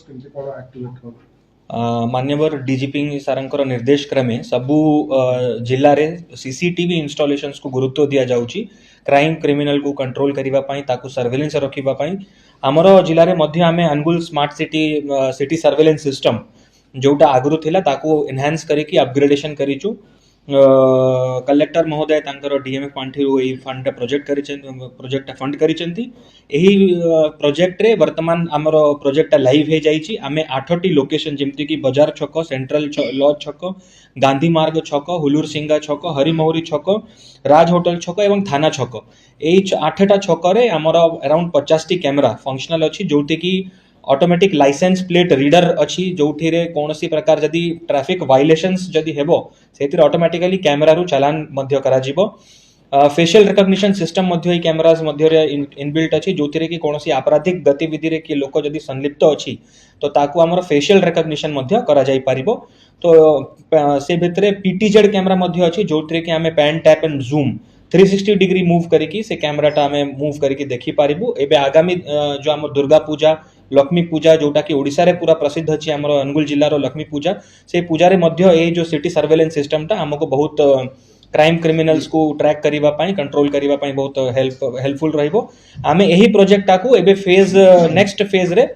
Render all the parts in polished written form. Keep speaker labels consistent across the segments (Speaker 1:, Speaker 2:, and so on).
Speaker 1: केमती कोन एक्टिवेट हो
Speaker 2: मान्यवर डीजीपी सारंकर निर्देश क्रमे सबू जिल्ला रे सीसीटीवी इंस्टॉलेशंस को गुरुत्व दिया जाउची क्राइम क्रिमिनल को कंट्रोल करिवा पई ताकू सर्वेलेंस रखिबा पई हमर जिल्ला रे मध्य आमे Angul smart city city surveillance system जोटा आगुरु थिला ताकू एनहांस करिकी अपग्रेडेशन करिचु कलेक्टर महोदय तांकर डीएमएफ पांठी एई फंड प्रोजेक्ट फंड करिसेंती एही प्रोजेक्ट रे वर्तमान हमर प्रोजेक्ट लाइव हे जाईची आमे 8टी लोकेशन जेमति की बाजार छक सेंट्रल लॉज छक गांधी मार्ग छक हुलूर सिंगा छक हरिमौरी छक राज होटल छक एवं थाना छक एई 8टा छक रे हमर अराउंड 50 टी कैमरा फंक्शनल अछि जोटी की ऑटोमेटिक लाइसेंस प्लेट रीडर अच्छी जो कौन सी प्रकार जदि ट्रैफिक वायलेशंस जदि हेबो सेतिर ऑटोमेटिकली कैमरा रु चालान मध्य करा जिवो फेशियल रिकॉग्निशन सिस्टम मध्य कैमरास मध्य रे इनबिल्ट अछि जोथिरे कि कौन सी आपराधिक गतिविधि रे कि लोक जदि संलिप्त अछि तो ताकू हमर फेशियल रिकॉग्निशन मध्य करा जाई परिबो तो से भितरे पीटीजेड कैमरा मध्य अछि जोथिरे कि हमें pan tap and zoom 360 degree move करिकी से कैमराटा आम मूव करके देखी पारिबु एबे आगामी जो आम दुर्गा पूजा लक्ष्मी पूजा जोटा कि ओडिसा रे पूरा प्रसिद्ध अछि हमर अनुगुल जिल्ला रो लक्ष्मी पूजा से पूजा रे मध्य ए जो सिटी सर्वेलेंस सिस्टम टा हमको बहुत क्राइम क्रिमिनल्स को ट्रैक करिवा पई कंट्रोल करिवा पई बहुत हेल्पफुल रहइबो आमे एही प्रोजेक्ट टा को एबे फेज नेक्स्ट फेज रे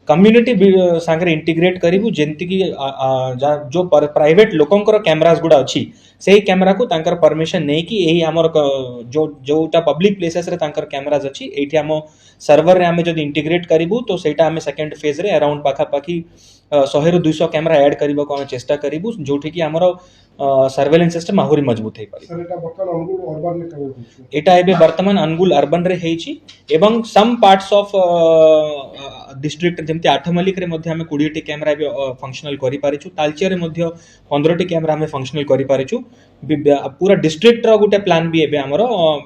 Speaker 2: कम्युनिटी सांगरे इंटीग्रेट करिबु जेंति की जो प्राइवेट लोकंकर कैमरास गुडा अछि से कैमरा को तांकर परमिशन नै कि एही हमर जो जोटा पब्लिक प्लेसेस रे तांकर कैमरास अछि एठी हम सर्वर रे हमें जदि इंटीग्रेट करिबु तो सेटा हमें सेकंड फेज रे अराउंड पाखा पाखी 100 ରୁ 200 कैमरा ऐड करिबो को चेष्टा करिबु जोठी कि हमर सर्वेलेंस सिस्टम आहुरी मजबूत हे पारि
Speaker 1: सर एटा वर्तमान अनुगुल अर्बन में कवर होछु
Speaker 2: एटा एबे वर्तमान अनुगुल अर्बन रे हेछि एवं some parts of district जेमति Athmallik रे मध्ये हमें 20 टी कैमरा एबे फंक्शनल करि पारिछु तालचिया रे मध्ये 15 टी कैमरा हमें फंक्शनल करि पारिछु पूरा डिस्ट्रिक्ट रो गुटे प्लान भी एबे हमर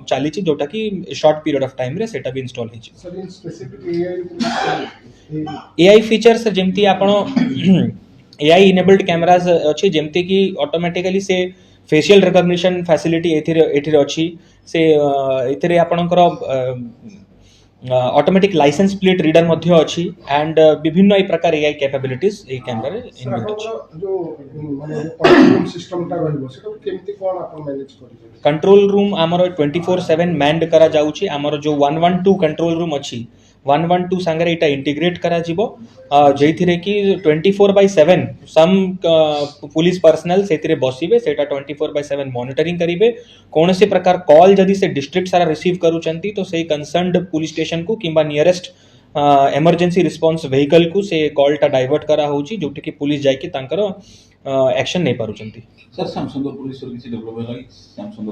Speaker 2: चालीछि जोटा कि शॉर्ट पीरियड ऑफ टाइम रे सेटा भी इंस्टॉल हेछि
Speaker 1: sir in specific
Speaker 2: AI features जेमति आपण एआई इनेबल्ड कैमरास अछि जेमति कि ऑटोमेटिकली से फेशियल रिकॉग्निशन फैसिलिटी एथिरे अछि से एथिरे आपणकर ऑटोमेटिक लाइसेंस प्लेट रीडर मध्य अछि एंड विभिन्न ए प्रकार एआई कैपेबिलिटीज ए कैमरा रे इनबिल्ट अछि
Speaker 1: जो माने कंट्रोल सिस्टम टा रहइबो सेटा केमती कोन आपण मैनेज करिबे
Speaker 2: कंट्रोल रूम हमर 24/7 मैन्ड करा जाउछि हमर जो 112 कंट्रोल रूम अछि 112 सांगरे इटा इंटीग्रेट करा जिवो जेथिरे कि 24/7 सम पुलिस पर्सनल सेतिरे बसिबे सेटा 24/7 मॉनिटरिंग करिवे कौन से प्रकार कॉल जदि से डिस्ट्रिक्ट सारा रिसीव करूचंती तो से कंसर्न्ड पुलिस स्टेशन को किंबा नियरेस्ट इमरजेंसी रिस्पांस व्हीकल को से कॉल टा डाइवर्ट करा होची जोटी कि पुलिस जाय कि तांकर एक्शन नै पारुचंती
Speaker 3: सर सैमसंग पुलिस किसी डेवलप होला सैमसंग